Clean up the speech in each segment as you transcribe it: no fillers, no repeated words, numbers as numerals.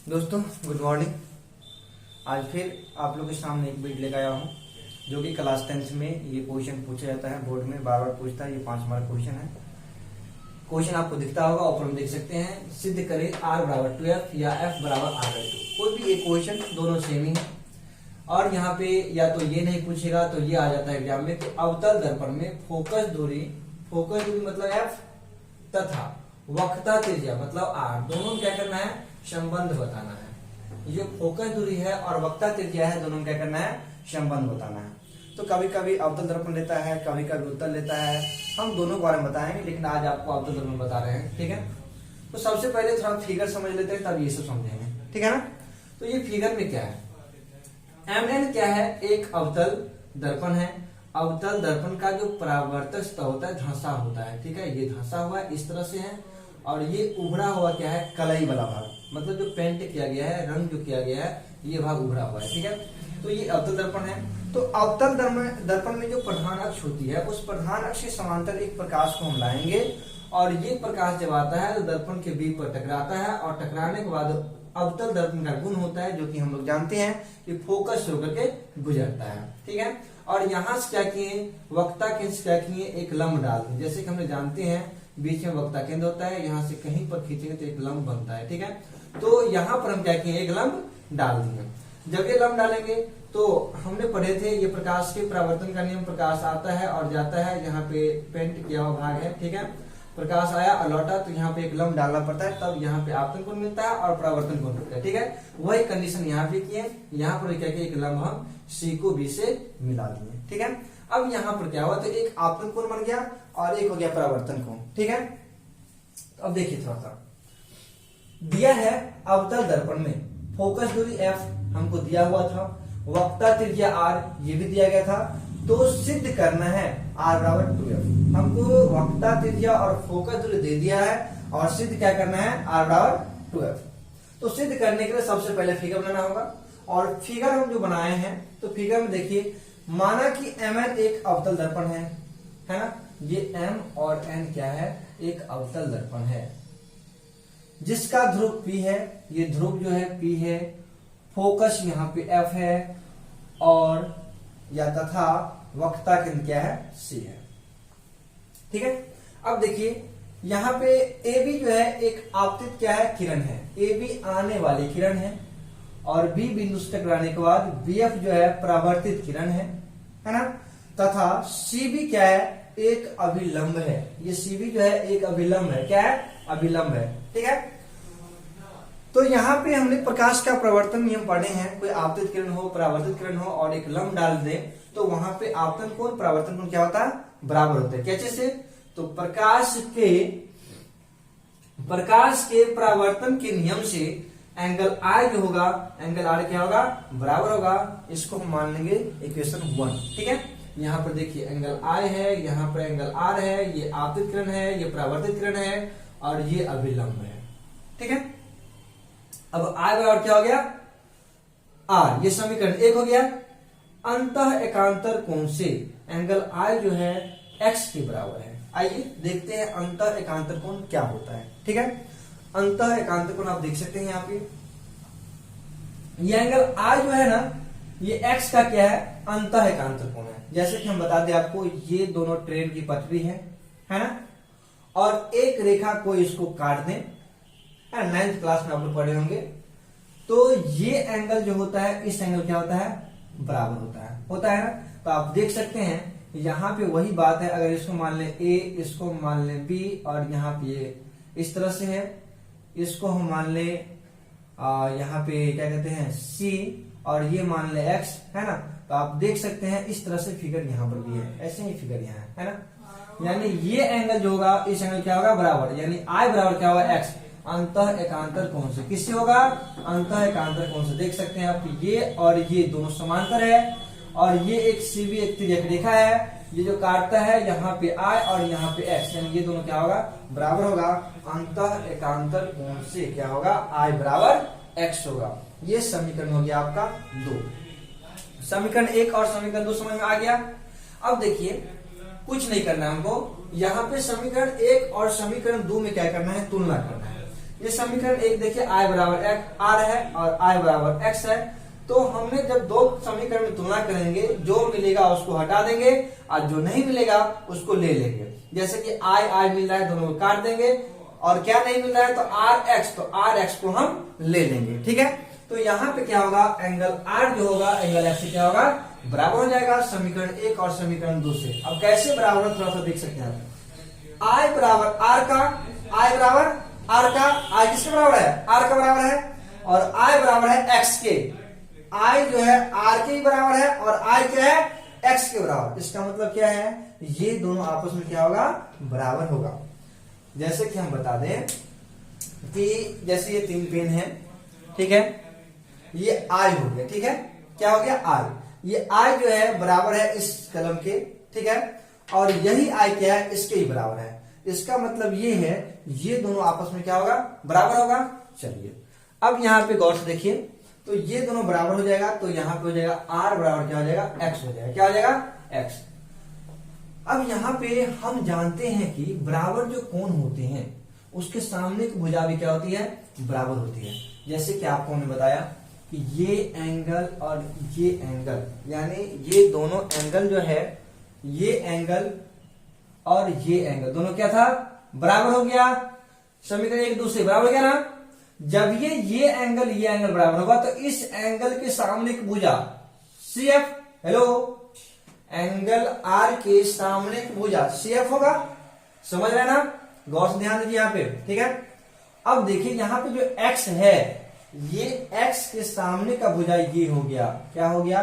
दोस्तों good morning. आज फिर आप लोगों के सामने एक वीडियो लेकर आया हूँ जो कि क्लास 10th में ये क्वेश्चन पूछा जाता है, बोर्ड में बार बार पूछता है। ये 5 मार्क क्वेश्चन है। क्वेश्चन आपको दिखता होगा, ऊपर में देख सकते हैं। सिद्ध करें R बराबर 12 या F बराबर R/2। कोई भी एक क्वेश्चन, दोनों सेम ही है। और यहाँ पे या तो ये नहीं पूछेगा तो ये आ जाता है एग्जाम में कि अवतल दर्पण में फोकस दूरी मतलब F तथा वक्रता त्रिज्या मतलब R, दोनों क्या करना है, संबंध बताना है। ये जो फोकस दूरी है और वक्रता त्रिज्या है, दोनों क्या करना है, संबंध बताना है। तो कभी कभी अवतल दर्पण लेता है, कभी कभी उत्तल लेता है। हम दोनों के बारे में बताएंगे, लेकिन आज आपको अवतल दर्पण बता रहे हैं, ठीक है। तो सबसे पहले थोड़ा फिगर समझ लेते हैं, तब ये सब समझेंगे, ठीक है ना। तो ये फिगर में क्या है, MN क्या है, एक अवतल दर्पण है। अवतल दर्पण का जो परावर्तक सतह होता है, धंसा होता है, ठीक है। ये धंसा हुआ है, इस तरह से है। और ये उभरा हुआ क्या है, कलाई वाला भाग, मतलब जो पेंट किया गया है, रंग जो किया गया है, ये भाग उभरा हुआ है, ठीक है। तो ये अवतल दर्पण है। तो अवतल दर्पण में जो प्रधान अक्ष होती है, उस प्रधान अक्ष के समांतर एक प्रकाश को हम लाएंगे। और ये प्रकाश जब आता है तो दर्पण के बीच पर टकराता है, और टकराने के बाद अवतल दर्पण का गुण होता है, जो कि हम लोग जानते हैं कि फोकस होकर के गुजरता है, ठीक है। और यहाँ से क्या किए, वक्रता केंद्र से क्या किए, एक लंब डाल दिए। जैसे कि हम जानते हैं बीच में वक्रता केंद्र होता है, यहाँ से कहीं पर खींचेंगे तो एक लंब बनता है, ठीक है। तो यहाँ पर हम क्या किए, एक लंब डाल दिए। जब ये लंब डालेंगे तो हमने पढ़े थे, ये प्रकाश के परावर्तन का नियम, प्रकाश आता है और जाता है, यहाँ पे पेंट किया हुआ भाग है, ठीक है। प्रकाश आया और लौटा, तो यहाँ पे एक लंब डालना पड़ता है, तब यहाँ पे आपतन कोण मिलता है और परावर्तन कोण मिलता है, ठीक है। वही कंडीशन यहाँ पे किए, यहाँ पर क्या किया, एक लंब हम C को B से मिला दिए, ठीक है। अब यहाँ पर क्या हुआ, तो एक आपतन कोण बन गया और एक हो गया परावर्तन कोण, ठीक है। अब देखिए थोड़ा सा दिया है, अवतल दर्पण में फोकस दूरी F हमको दिया हुआ था, वक्रता त्रिज्या R ये भी दिया गया था। तो सिद्ध करना है R बराबर 2F। हमको वक्रता त्रिज्या और फोकस दूरी दे दिया है, और सिद्ध क्या करना है, R बराबर 2F। तो सिद्ध करने के लिए सबसे पहले फिगर बनाना होगा। और फिगर हम जो बनाए हैं, तो फिगर में देखिए, माना कि MN एक अवतल दर्पण है ना। ये M और N क्या है, एक अवतल दर्पण है, जिसका ध्रुव P है। ये ध्रुव जो है P है, फोकस यहाँ पे F है, और या तथा वक्रता केंद्र क्या है, C है, ठीक है। अब देखिए यहाँ पे AB जो है एक आपतित क्या है, किरण है। AB आने वाली किरण है, और B बिंदु से टकराने के बाद BF जो है परावर्तित किरण है ना। तथा CB क्या है, एक अभिलंब है। ये CB जो है एक अभिलंब है, क्या है, अभिलंब है, ठीक है। तो यहाँ पे हमने प्रकाश का प्रवर्तन नियम पढ़े हैं। कोई आपतित किरण हो, परावर्तित किरण हो, और एक लंब डाल दे, तो वहां पे आपतन कोण परावर्तन कोण क्या होता है, बराबर होता है। कैसे से, तो प्रकाश के परावर्तन के नियम से एंगल I जो होगा, एंगल R क्या होगा, बराबर होगा। इसको हम मान लेंगे इक्वेशन 1, ठीक है। यहाँ पर देखिए एंगल I है, यहाँ पर एंगल R है, ये आपतित किरण है, ये परावर्तित किरण है, और ये अभिलंब है, ठीक है। अब I बराबर क्या हो गया, R, ये समीकरण 1 हो गया। अंतः एकांतर कोण से एंगल I जो है x के बराबर है। आइए देखते हैं अंतः एकांतर कोण क्या होता है, ठीक है। अंतः एकांतर कोण आप देख सकते हैं यहाँ पे, ये एंगल I जो है ना, ये x का क्या है, अंतः एकांतर कोण है। जैसे कि हम बता दें आपको, ये दोनों ट्रेन की पटरी है ना, और एक रेखा को इसको काट दें, 9th क्लास में आप लोग पढ़े होंगे। तो ये एंगल जो होता है, इस एंगल क्या होता है, बराबर होता है ना। तो आप देख सकते हैं यहाँ पे वही बात है। अगर इसको मान ले A, इसको मान ले B, और यहाँ पे ये इस तरह से है, इसको हम मान ले यहाँ पे क्या कहते हैं C, और ये मान ले X, है ना। तो आप देख सकते हैं इस तरह से फिगर यहाँ पर भी है, ऐसे ही फिगर यहाँ है ना। यानी ये एंगल जो होगा, इस एंगल क्या होगा, बराबर, यानी I बराबर क्या होगा, X अंतः एकांतर कोण से। किससे होगा, अंतः एकांतर कोण से। देख सकते हैं आप, ये और ये दोनों समांतर है, और ये एक CB एक तिर्यक रेखा है, ये जो काटता है यहाँ पे I और यहाँ पे X, यानी ये दोनों क्या होगा, बराबर होगा। अंतः एकांतर कोण से क्या होगा, I बराबर X होगा। ये समीकरण हो गया आपका 2। समीकरण 1 और समीकरण 2 समझ में आ गया। अब देखिए कुछ नहीं करना है हमको, यहाँ पे समीकरण 1 और समीकरण 2 में क्या करना है, तुलना करना है। ये समीकरण एक देखिए I बराबर आर है और I बराबर x है। तो हमने जब दो समीकरण में तुलना करेंगे, जो मिलेगा उसको हटा देंगे और जो नहीं मिलेगा उसको ले लेंगे। जैसे कि I मिल रहा है, दोनों को काट देंगे, और क्या नहीं मिल रहा है तो RX, तो RX को हम ले लेंगे। ठीक है, तो यहाँ पे क्या होगा, एंगल R जो होगा एंगल X से क्या होगा, बराबर हो जाएगा समीकरण 1 और समीकरण 2 से। अब कैसे बराबर है थोड़ा सा देख सकते हैं आप। I बराबर R का, I बराबर R का, I किसके बराबर है, R का बराबर है, और I बराबर है X के। I जो है R के बराबर है और I क्या है, X के बराबर। इसका मतलब क्या है, ये दोनों आपस में क्या होगा, बराबर होगा। जैसे कि हम बता दें कि जैसे ये 3 पेन है, ठीक है, ये I हो गया, ठीक है, क्या हो गया, I। ये I जो है बराबर है इस कलम के, ठीक है, और यही I क्या है, इसके ही बराबर है। इसका मतलब ये है, ये दोनों आपस में क्या होगा, बराबर होगा। चलिए अब यहां पे गौर से देखिए, तो ये दोनों बराबर हो जाएगा, तो यहां पे हो जाएगा R बराबर क्या हो जाएगा, X हो जाएगा। क्या हो जाएगा, X। अब यहाँ पे हम जानते हैं कि बराबर जो कोण होते हैं उसके सामने की भुजा भी क्या होती है, बराबर होती है। जैसे कि आपको हमने बताया कि ये एंगल और ये एंगल, यानी ये दोनों एंगल जो है, ये एंगल और ये एंगल दोनों क्या था, बराबर हो गया। समीकरण एक दूसरे बराबर हो गया ना। जब ये एंगल बराबर होगा तो इस एंगल के सामने की भुजा CF, हेलो, एंगल R के सामने की भुजा CF होगा। समझ रहे ना, गौर से ध्यान दीजिए यहाँ पे, ठीक है। अब देखिए यहाँ पे जो X है, ये X के सामने का भुजा ये हो गया, क्या हो गया,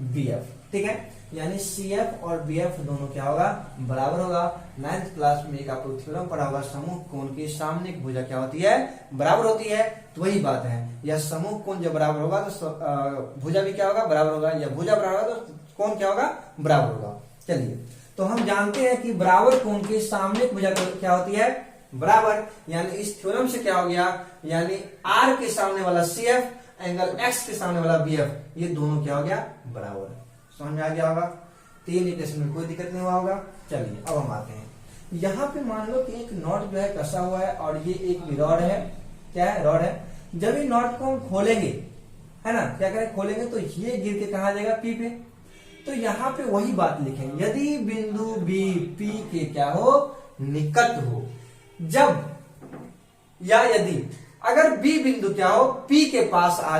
BF, ठीक है। यानी CF और BF दोनों क्या होगा, बराबर होगा। 9th क्लास में एक आपको थ्योरम पढ़ा होगा, समूह कोण के सामने की भुजा क्या होती है, बराबर होती है। तो वही बात है, यह समूह कोण जब बराबर होगा तो भुजा भी क्या होगा, बराबर होगा, या भुजा बराबर होगा तो कोण क्या होगा, बराबर होगा। चलिए, तो हम जानते हैं कि बराबर कोण के सामने की भुजा क्या होती है, बराबर। यानी इस थ्योरम से क्या हो गया, यानी R के सामने वाला CF, एंगल X के सामने वाला BF, ये दोनों क्या हो गया, बराबर। समझ में आ गया होगा, 3 इक्वेशन में कोई दिक्कत नहीं हुआ होगा। चलिए अब हम आते हैं, यहाँ पे मान लो कि एक नॉट जो है कसा हुआ है और ये एक रॉड है, क्या है, रॉड है। जब ये नॉट को हम खोलेंगे, है ना, क्या करें, खोलेंगे तो ये गिर के कहा जाएगा, P पे। तो यहाँ पे वही बात लिखें, यदि बिंदु B P के क्या हो, निकट हो। जब या यदि अगर B बिंदु क्या हो, P के पास आ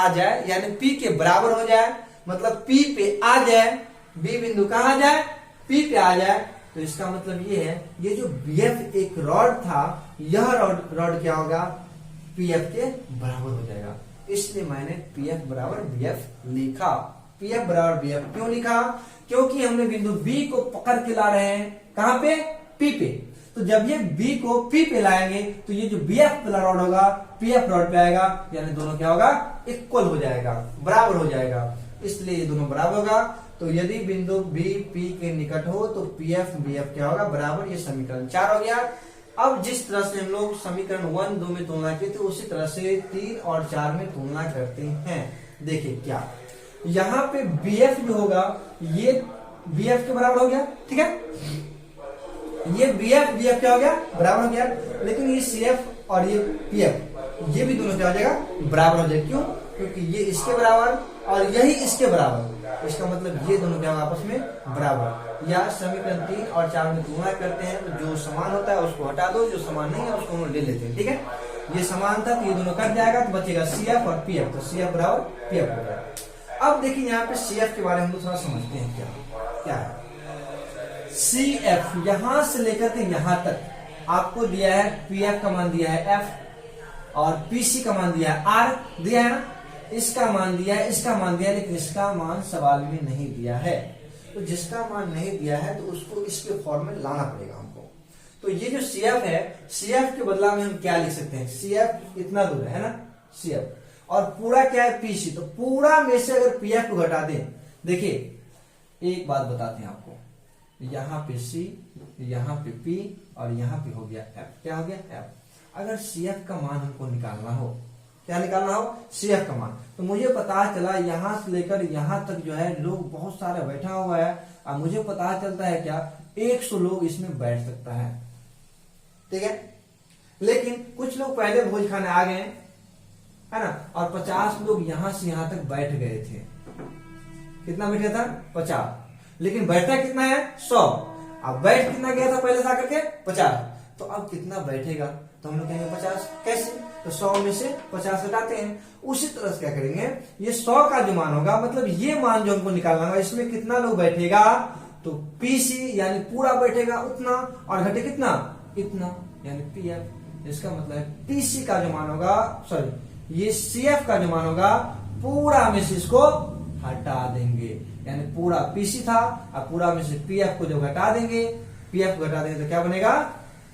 जाए, यानी P के बराबर हो जाए, मतलब P पे आ जाए, B बिंदु कहां जाए, P पे आ जाए, तो इसका मतलब ये है, ये जो BF एक रॉड था, यह रॉड क्या होगा, PF के बराबर हो जाएगा। इसलिए मैंने PF बराबर BF लिखा। PF बराबर BF क्यों लिखा, क्योंकि हमने बिंदु B को पकड़ के ला रहे हैं, कहां पे, P पे। तो जब ये B को P पे लाएंगे तो ये जो BF वाला रॉड होगा PF रॉड पे आएगा, यानी दोनों क्या होगा, इक्वल हो जाएगा, बराबर हो जाएगा। इसलिए ये दोनों बराबर होगा। तो यदि बिंदु B P के निकट हो तो PF BF क्या होगा, बराबर। ये समीकरण 4 हो गया। अब जिस तरह से हम लोग समीकरण 1, 2 में तुलना की थी, उसी तरह से 3 और 4 में तुलना करते हैं। देखिए क्या, यहाँ पे BF जो होगा, ये BF के बराबर हो गया, ठीक है। ये BF क्या हो गया, बराबर हो गया। लेकिन ये CF और ये PF, ये भी दोनों क्या हो जाएगा, बराबर हो जाएगा। क्यों, क्योंकि ये इसके बराबर और यही इसके बराबर। इसका मतलब ये दोनों क्या आपस में बराबर। या समीकरण 3 और 4 में तुलना करते हैं, तो जो समान होता है उसको हटा दो, जो समान नहीं है उसको हम ले लेते हैं, ठीक है। ये समान था तो ये दोनों कट जाएगा, तो बचेगा CF और PF, तो CF बराबर PF हो जाएगा। अब देखिए यहाँ पे CF के बारे में हम थोड़ा समझते हैं, क्या है CF। यहां से लेकर के यहां तक आपको दिया है, PF का मान दिया है F और PC का मान दिया है R, दिया है ना, इसका मान दिया है, इसका मान दिया है, लेकिन इसका मान सवाल में नहीं दिया है। तो जिसका मान नहीं दिया है तो उसको इसके फॉर्म में लाना पड़ेगा हमको। तो ये जो CF है, CF के बदला में हम क्या लिख सकते हैं, CF इतना दूर है ना, CF, और पूरा क्या है, PC। तो पूरा में से अगर PF को घटा दें, देखिए एक बात बताते हैं आपको, यहाँ पे C, यहाँ पे P और यहाँ पे हो गया F, क्या हो गया, F। अगर CF का मान हमको निकालना हो, क्या निकालना हो, CF का मान, तो मुझे पता चला यहां से लेकर यहां तक जो है लोग बहुत सारा बैठा हुआ है, और मुझे पता चलता है क्या, 100 लोग इसमें बैठ सकता है, ठीक है। लेकिन कुछ लोग पहले भोज खाने आ गए, है ना, और 50 लोग यहां से यहां तक बैठ गए थे। कितना बैठ गया था? 50। लेकिन बैठा कितना है? 100। अब बैठ कितना गया था पहले से आकर के? 50। तो अब कितना बैठेगा? तो हम लोग कहेंगे 50। कैसे? तो 100 में से 50 हटाते हैं। उसी तरह से क्या करेंगे, ये 100 का जो मान होगा, मतलब ये मान जो हमको निकालना होगा, इसमें कितना लोग बैठेगा, तो पीसी यानी पूरा बैठेगा उतना, और घटे कितना? इतना, यानी पीएफ। इसका मतलब है पीसी का जो मान होगा, सॉरी, ये सीएफ का जो मान होगा, पूरा में से इसको हटा देंगे, यानी पूरा पीसी था, अब पूरा में से पीएफ को जब घटा देंगे, पीएफ को घटा देंगे तो क्या बनेगा?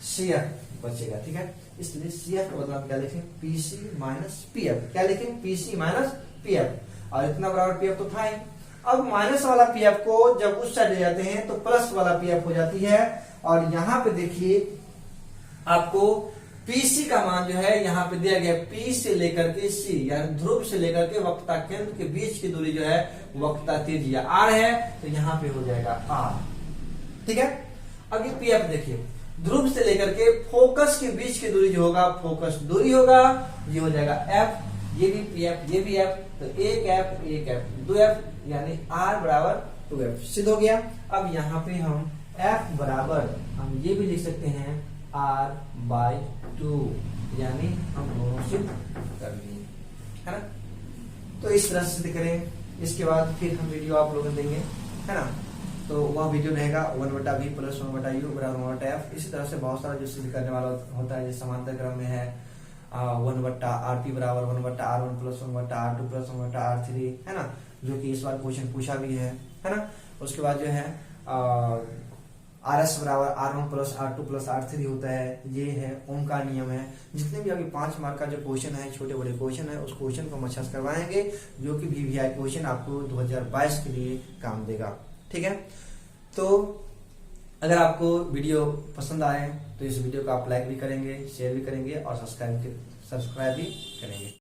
सीएफ बचेगा। ठीक है, इसलिए सीएफ का मतलब क्या लिखें? PC minus PF. क्या लिखें? PC minus PF. और इतना बराबर पीएफ तो था ही। अब माइनस वाला पीएफ को जब उस साइड ले जाते हैं तो प्लस वाला पीएफ हो जाती है। और यहां पे देखिए आपको पीसी का मान जो है यहाँ पे दिया गया, पी से लेकर के सी, यानी ध्रुव से लेकर के वक्रता केंद्र के बीच की दूरी जो है वक्रता त्रिज्या आर है, तो यहाँ पे हो जाएगा आर। ठीक है, अब ये पीएफ देखिए, ध्रुव से लेकर के फोकस के बीच की दूरी जो होगा, फोकस दूरी होगा, ये हो जाएगा एफ, ये भी पीएफ, ये भी एफ, तो एक एफ, दो एफ, यानी आर बराबर 2f सिद्ध हो गया। अब यहाँ पे हम एफ बराबर हम ये भी लिख सकते हैं r/2, यानी हम दोनों सिद्ध कर लिए, है ना। तो इस तरह से सिद्ध करें। इसके बाद फिर हम वीडियो आप लोगों को देंगे, है ना, तो वह वीडियो रहेगा 1/v प्लस 1/u बराबर 1/f। इसी तरह से बहुत सारा जो सिद्ध करने वाला होता है, जैसे समांतर क्रम में है 1/rp बराबर 1/r1 plus 1/r2 plus 1/r3, है ना, जो कि इस बार क्वेश्चन पूछा भी है ना। उसके बाद जो है RS बराबर R1 plus R2 plus R3 होता है, ये है ओम का नियम है। जितने भी अभी 5 मार्क का जो क्वेश्चन है, छोटे बड़े क्वेश्चन है, उस क्वेश्चन को हम अच्छे से करवाएंगे, जो कि VVI क्वेश्चन आपको 2022 के लिए काम देगा। ठीक है, तो अगर आपको वीडियो पसंद आए तो इस वीडियो को आप लाइक भी करेंगे, शेयर भी करेंगे और सब्सक्राइब भी करेंगे।